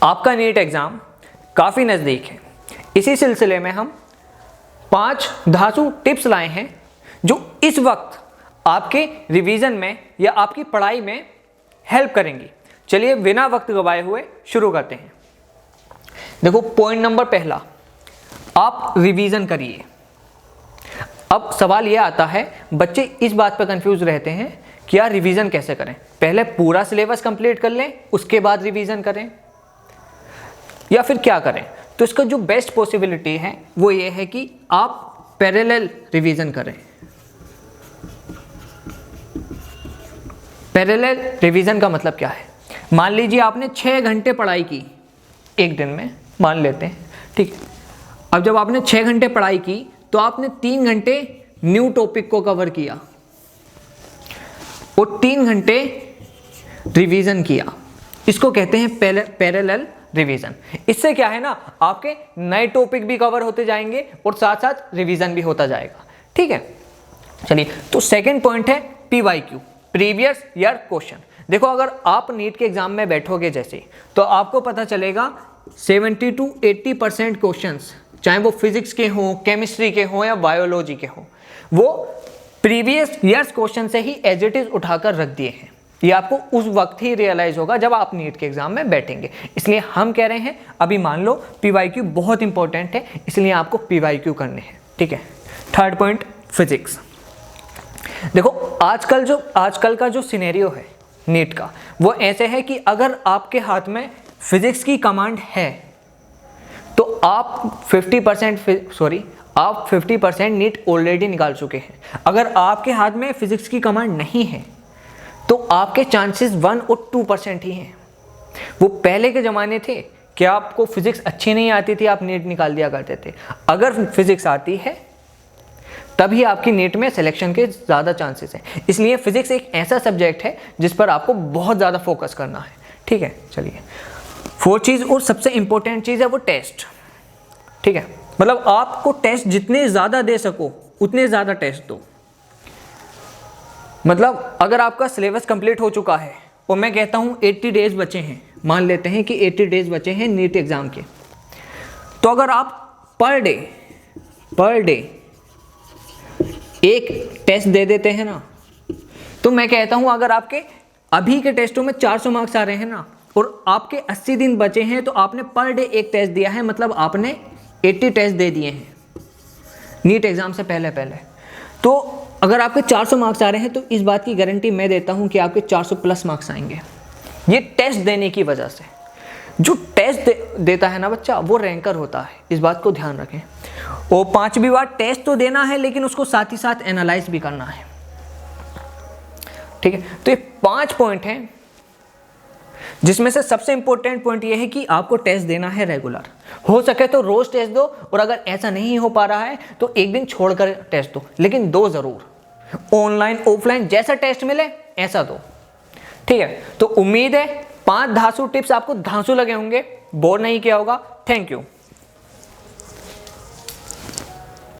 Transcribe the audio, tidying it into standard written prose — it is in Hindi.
आपका नीट एग्ज़ाम काफ़ी नज़दीक है। इसी सिलसिले में हम 5 धांसू टिप्स लाए हैं जो इस वक्त आपके रिवीजन में या आपकी पढ़ाई में हेल्प करेंगी। चलिए बिना वक्त गवाए हुए शुरू करते हैं। देखो, पॉइंट नंबर पहला, आप रिवीजन करिए। अब सवाल यह आता है, बच्चे इस बात पर कंफ्यूज रहते हैं कि यार रिवीजन कैसे करें, पहले पूरा सिलेबस कंप्लीट कर लें उसके बाद रिवीजन करें या फिर क्या करें। तो इसका जो बेस्ट पॉसिबिलिटी है वो ये है कि आप पैरेलल रिवीजन करें। पैरेलल रिवीजन का मतलब क्या है? मान लीजिए आपने 6 घंटे पढ़ाई की एक दिन में, मान लेते हैं, ठीक है। अब जब आपने 6 घंटे पढ़ाई की तो आपने 3 घंटे न्यू टॉपिक को कवर किया और 3 घंटे रिवीजन किया। इसको कहते हैं पैरेलल रिवीजन। इससे क्या है ना, आपके नए टॉपिक भी कवर होते जाएंगे और साथ साथ रिवीजन भी होता जाएगा, ठीक है। चलिए, तो सेकंड पॉइंट है PYQ, प्रीवियस ईयर क्वेश्चन। देखो, अगर आप नीट के एग्जाम में बैठोगे जैसे, तो आपको पता चलेगा 70 to 80% क्वेश्चंस, चाहे वो फिजिक्स के हों, केमिस्ट्री के हों या बायोलॉजी के हों, वो प्रीवियस ईयर्स क्वेश्चन से ही एज इट इज उठाकर रख दिए हैं। ये आपको उस वक्त ही रियलाइज होगा जब आप नीट के एग्जाम में बैठेंगे। इसलिए हम कह रहे हैं, अभी मान लो PYQ बहुत इंपॉर्टेंट है, इसलिए आपको PYQ करने हैं, ठीक है। Third point, physics. देखो, आजकल का जो सिनेरियो है नीट का, वो ऐसे है कि अगर आपके हाथ में फिजिक्स की कमांड है तो आप 50% नीट ऑलरेडी निकाल चुके हैं। अगर आपके हाथ में फिजिक्स की कमांड नहीं है तो आपके चांसेस 1 और 2% ही हैं। वो पहले के ज़माने थे कि आपको फिजिक्स अच्छी नहीं आती थी, आप नीट निकाल दिया करते थे। अगर फिजिक्स आती है तभी आपकी नीट में सिलेक्शन के ज़्यादा चांसेस हैं। इसलिए फिजिक्स एक ऐसा सब्जेक्ट है जिस पर आपको बहुत ज़्यादा फोकस करना है, ठीक है। चलिए, 4th चीज़ और सबसे इंपॉर्टेंट चीज़ है वो टेस्ट, ठीक है। मतलब आपको टेस्ट जितने ज़्यादा दे सको उतने ज़्यादा टेस्ट दो। मतलब अगर आपका सिलेबस कंप्लीट हो चुका है और मैं कहता हूँ 80 डेज बचे हैं, मान लेते हैं कि 80 डेज बचे हैं नीट एग्ज़ाम के, तो अगर आप पर डे एक टेस्ट दे देते हैं ना, तो मैं कहता हूँ अगर आपके अभी के टेस्टों में 400 मार्क्स आ रहे हैं ना और आपके 80 दिन बचे हैं, तो आपने पर डे एक टेस्ट दिया है, मतलब आपने 80 टेस्ट दे दिए हैं नीट एग्ज़ाम से पहले। तो अगर आपके 400 मार्क्स आ रहे हैं तो इस बात की गारंटी मैं देता हूं कि आपके 400 प्लस मार्क्स आएंगे, ये टेस्ट देने की वजह से। जो टेस्ट देता है ना बच्चा, वो रैंकर होता है, इस बात को ध्यान रखें। और 5वीं बार टेस्ट तो देना है लेकिन उसको साथ ही साथ एनालाइज भी करना है, ठीक है। तो ये 5 पॉइंट हैं जिसमें से सबसे इंपॉर्टेंट पॉइंट ये है कि आपको टेस्ट देना है रेगुलर। हो सके तो रोज टेस्ट दो, और अगर ऐसा नहीं हो पा रहा है तो एक दिन छोड़कर टेस्ट दो, लेकिन दो जरूर। ऑनलाइन ऑफलाइन जैसा टेस्ट मिले ऐसा दो, ठीक है। तो उम्मीद है 5 धांसू टिप्स आपको धांसू लगे होंगे, बोर नहीं किया होगा। Thank you.